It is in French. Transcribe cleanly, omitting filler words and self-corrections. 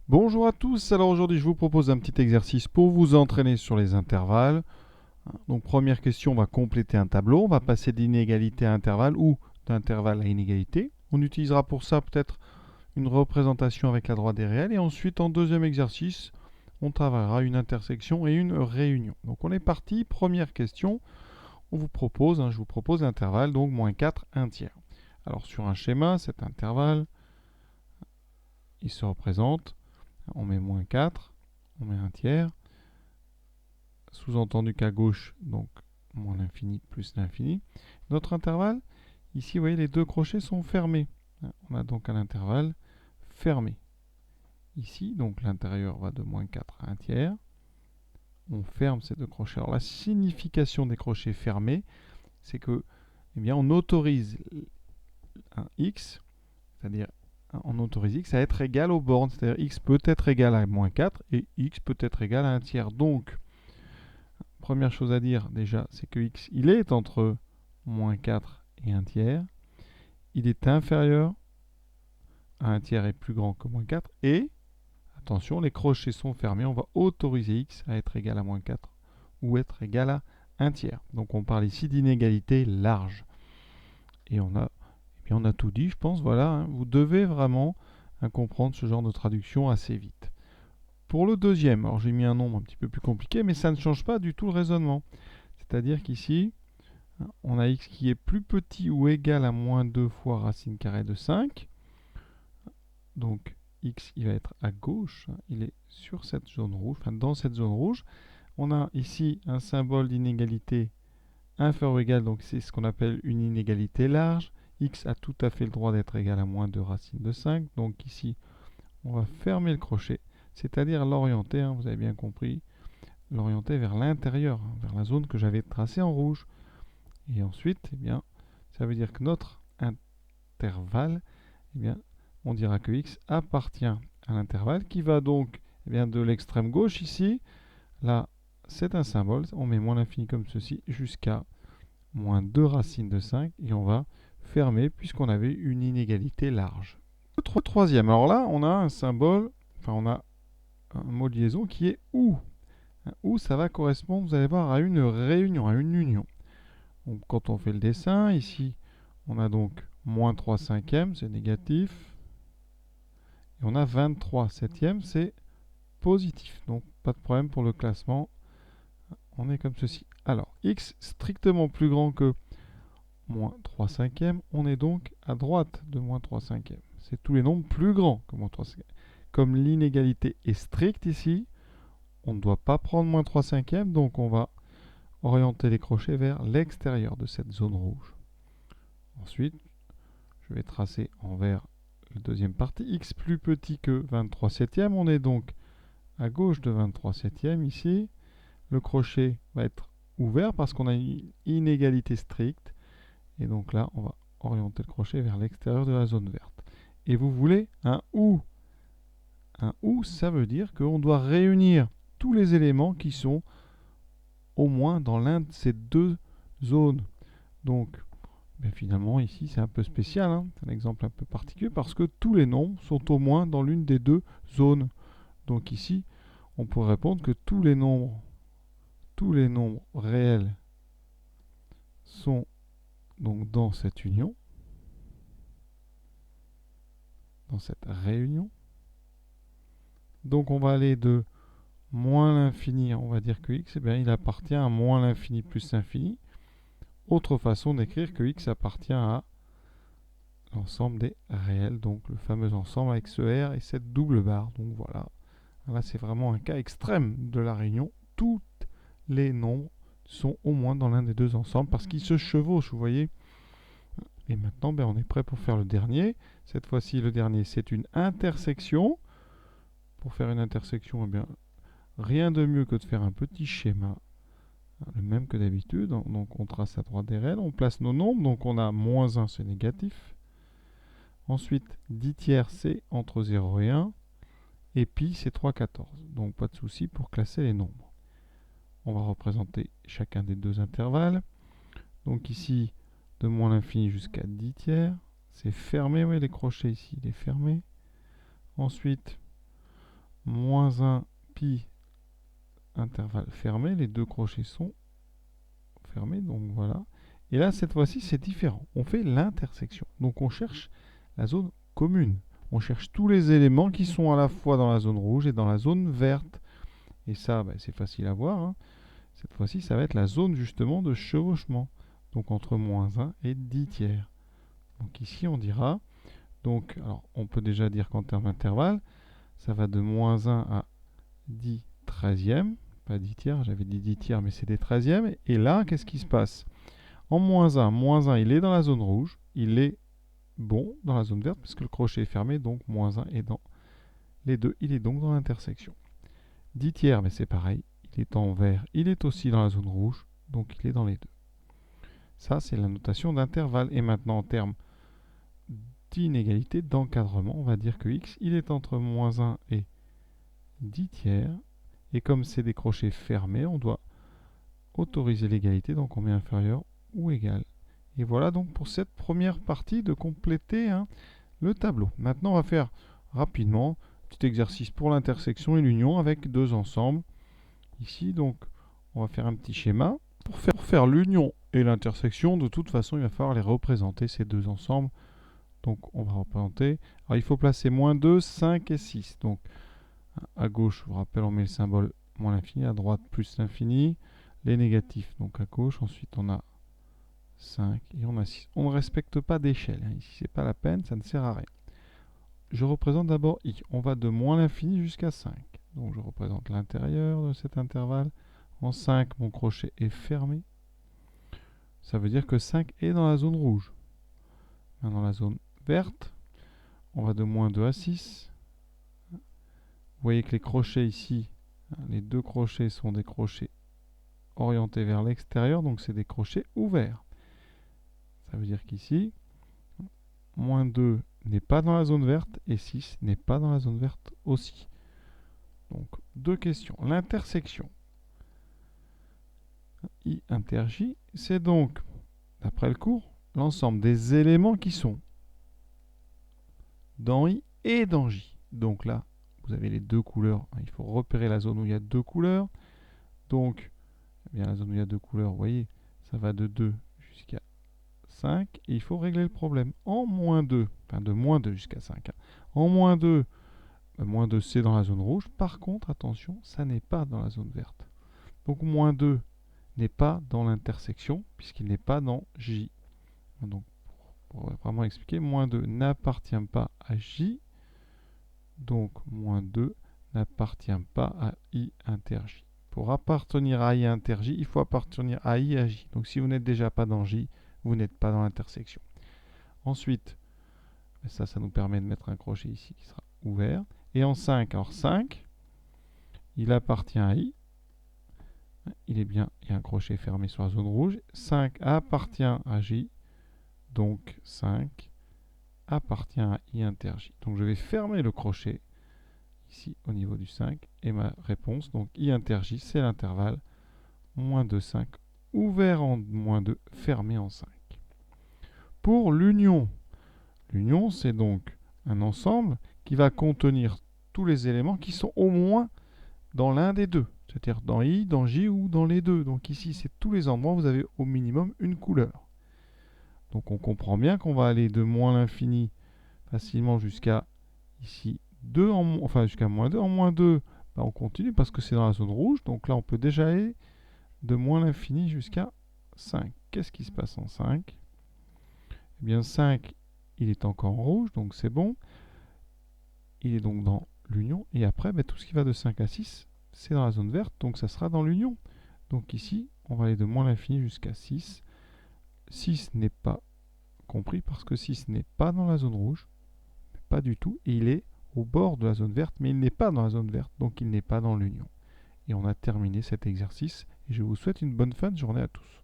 Bonjour à tous, alors aujourd'hui je vous propose un petit exercice pour vous entraîner sur les intervalles. Donc première question, on va compléter un tableau, on va passer d'inégalité à intervalle ou d'intervalle à inégalité. On utilisera pour ça peut-être une représentation avec la droite des réels et ensuite en deuxième exercice, on travaillera une intersection et une réunion. Donc on est parti, première question, je vous propose l'intervalle, donc moins 4, 1 tiers. Alors sur un schéma, cet intervalle, il se représente, on met moins 4, on met un tiers, sous-entendu qu'à gauche, donc moins l'infini plus l'infini. Notre intervalle, ici, vous voyez, les deux crochets sont fermés. On a donc un intervalle fermé. Ici, donc l'intérieur va de moins 4 à 1 tiers. On ferme ces deux crochets. Alors la signification des crochets fermés, c'est que, eh bien, on autorise un x, c'est-à-dire on autorise x à être égal aux bornes, c'est-à-dire x peut être égal à moins 4 et x peut être égal à 1 tiers. Donc, première chose à dire déjà, c'est que x, il est entre moins 4 et 1 tiers. Il est inférieur à 1 tiers et plus grand que moins 4. Et, attention, les crochets sont fermés. On va autoriser x à être égal à moins 4 ou être égal à 1 tiers. Donc on parle ici d'inégalité large. Et on a tout dit, je pense. Voilà, hein. Vous devez vraiment comprendre ce genre de traduction assez vite. Pour le deuxième, alors j'ai mis un nombre un petit peu plus compliqué, mais ça ne change pas du tout le raisonnement. C'est-à-dire qu'ici, on a x qui est plus petit ou égal à moins 2 fois racine carrée de 5. Donc x, il va être à gauche, il est sur cette zone rouge, enfin dans cette zone rouge. On a ici un symbole d'inégalité inférieur ou égal, donc c'est ce qu'on appelle une inégalité large. X a tout à fait le droit d'être égal à moins 2 racine de 5. Donc ici, on va fermer le crochet, c'est-à-dire l'orienter, hein, vous avez bien compris, l'orienter vers l'intérieur, hein, vers la zone que j'avais tracée en rouge. Et ensuite, eh bien, ça veut dire que notre intervalle, eh bien, on dira que x appartient à l'intervalle qui va donc de l'extrême gauche ici. Là, c'est un symbole. On met moins l'infini comme ceci jusqu'à moins 2 racines de 5 et on va fermer puisqu'on avait une inégalité large. Le troisième, alors là, on a un symbole, enfin on a un mot de liaison qui est ou. Ou ça va correspondre, vous allez voir, à une réunion, à une union. Donc, quand on fait le dessin, ici, on a donc moins 3 cinquièmes, c'est négatif. Et on a 23 septièmes, c'est positif. Donc pas de problème pour le classement. On est comme ceci. Alors, x strictement plus grand que moins 3 cinquièmes. On est donc à droite de moins 3 cinquièmes. C'est tous les nombres plus grands que moins 3 cinquièmes. Comme l'inégalité est stricte ici, on ne doit pas prendre moins 3 cinquièmes. Donc on va orienter les crochets vers l'extérieur de cette zone rouge. Ensuite, je vais tracer en vert la deuxième partie. X plus petit que 23 septièmes. On est donc à gauche de 23 septièmes ici. Le crochet va être ouvert parce qu'on a une inégalité stricte. Et donc là, on va orienter le crochet vers l'extérieur de la zone verte. Et vous voulez un ou. Un ou, ça veut dire qu'on doit réunir tous les éléments qui sont au moins dans l'un de ces deux zones. Donc, finalement, ici, c'est un peu spécial. Hein. C'est un exemple un peu particulier parce que tous les nombres sont au moins dans l'une des deux zones. Donc ici, on pourrait répondre que tous les nombres réels sont donc dans cette union, dans cette réunion. Donc on va aller de moins l'infini, on va dire que x, eh bien, il appartient à moins l'infini plus l'infini. Autre façon d'écrire que x appartient à l'ensemble des réels, donc le fameux ensemble avec ce R et cette double barre. Donc voilà, là c'est vraiment un cas extrême de la réunion. Tous les nombres sont au moins dans l'un des deux ensembles parce qu'ils se chevauchent, vous voyez. Et maintenant, on est prêt pour faire le dernier. Cette fois-ci, le dernier, c'est une intersection. Pour faire une intersection, rien de mieux que de faire un petit schéma, le même que d'habitude. Donc, on trace à droite des réels, on place nos nombres. Donc, on a moins 1, c'est négatif. Ensuite, 10 tiers, c'est entre 0 et 1. Et pi, c'est 3/14. Donc, pas de souci pour classer les nombres. On va représenter chacun des deux intervalles. Donc, ici, de moins l'infini jusqu'à 10 tiers. C'est fermé, oui, les crochets ici, il est fermé. Ensuite, moins 1 pi intervalle fermé, les deux crochets sont fermés, donc voilà. Et là, cette fois-ci, c'est différent. On fait l'intersection. Donc on cherche la zone commune. On cherche tous les éléments qui sont à la fois dans la zone rouge et dans la zone verte. Et ça, c'est facile à voir, hein. Cette fois-ci, ça va être la zone justement de chevauchement. Donc entre moins 1 et 10 tiers. Donc ici, on dira, donc, alors on peut déjà dire qu'en termes d'intervalle, ça va de moins 1 à 10 treizièmes. Pas 10 tiers, j'avais dit 10 tiers, mais c'est des treizièmes. Et là, qu'est-ce qui se passe? En moins 1, il est dans la zone rouge, il est bon dans la zone verte, puisque le crochet est fermé, donc moins 1 est dans les deux, il est donc dans l'intersection. 10 tiers, mais c'est pareil, il est en vert, il est aussi dans la zone rouge, donc il est dans les deux. Ça, c'est la notation d'intervalle. Et maintenant, en termes d'inégalité, d'encadrement, on va dire que x, il est entre moins 1 et 10 tiers. Et comme c'est des crochets fermés, on doit autoriser l'égalité, donc on met inférieur ou égal. Et voilà donc pour cette première partie de compléter le tableau. Maintenant, on va faire rapidement un petit exercice pour l'intersection et l'union avec deux ensembles. Ici, donc, on va faire un petit schéma. Pour faire l'union et l'intersection, de toute façon, il va falloir les représenter, ces deux ensembles. Donc, on va représenter. Alors, il faut placer moins 2, 5 et 6. Donc, à gauche, je vous rappelle, on met le symbole moins l'infini. À droite, plus l'infini. Les négatifs, donc à gauche. Ensuite, on a 5 et on a 6. On ne respecte pas d'échelle. Ici, c'est pas la peine, ça ne sert à rien. Je représente d'abord i. On va de moins l'infini jusqu'à 5. Donc, je représente l'intérieur de cet intervalle. En 5, mon crochet est fermé. Ça veut dire que 5 est dans la zone rouge. Maintenant, la zone verte, on va de moins 2 à 6. Vous voyez que les crochets ici, les deux crochets sont des crochets orientés vers l'extérieur, donc c'est des crochets ouverts. Ça veut dire qu'ici, moins 2 n'est pas dans la zone verte et 6 n'est pas dans la zone verte aussi. Donc, deux questions. L'intersection I inter J, c'est donc, d'après le cours, l'ensemble des éléments qui sont dans I et dans J. Donc là, vous avez les deux couleurs. Il faut repérer la zone où il y a deux couleurs. Donc, eh bien, la zone où il y a deux couleurs, vous voyez, ça va de 2 jusqu'à 5. Et il faut régler le problème. En moins 2, enfin de moins 2 jusqu'à 5. En moins 2, moins 2 c'est dans la zone rouge. Par contre, attention, ça n'est pas dans la zone verte. Donc moins 2 n'est pas dans l'intersection, puisqu'il n'est pas dans J. Donc, pour vraiment expliquer, moins 2 n'appartient pas à J. Donc, moins 2 n'appartient pas à I inter J. Pour appartenir à I inter J, il faut appartenir à I et à J. Donc, si vous n'êtes déjà pas dans J, vous n'êtes pas dans l'intersection. Ensuite, ça nous permet de mettre un crochet ici qui sera ouvert. Et en 5, alors 5, il appartient à I. Il est bien, il y a un crochet fermé sur la zone rouge. 5 appartient à J. Donc 5 appartient à I inter J. Donc je vais fermer le crochet ici au niveau du 5 et ma réponse, donc I inter J, c'est l'intervalle moins 2, 5, ouvert en moins 2, fermé en 5. Pour l'union, l'union c'est donc un ensemble qui va contenir tous les éléments qui sont au moins dans l'un des deux, c'est-à-dire dans I, dans J ou dans les deux. Donc ici, c'est tous les endroits où vous avez au minimum une couleur. Donc on comprend bien qu'on va aller de moins l'infini facilement jusqu'à ici 2, enfin jusqu'à moins 2. En moins 2, on continue parce que c'est dans la zone rouge. Donc là, on peut déjà aller de moins l'infini jusqu'à 5. Qu'est-ce qui se passe en 5? Eh bien 5, il est encore en rouge, donc c'est bon. Il est donc dans l'union. Et après, tout ce qui va de 5 à 6, c'est dans la zone verte, donc ça sera dans l'union. Donc ici, on va aller de moins l'infini jusqu'à 6. 6 n'est pas compris parce que 6 n'est pas dans la zone rouge, pas du tout, et il est au bord de la zone verte, mais il n'est pas dans la zone verte, donc il n'est pas dans l'union. Et on a terminé cet exercice, et je vous souhaite une bonne fin de journée à tous.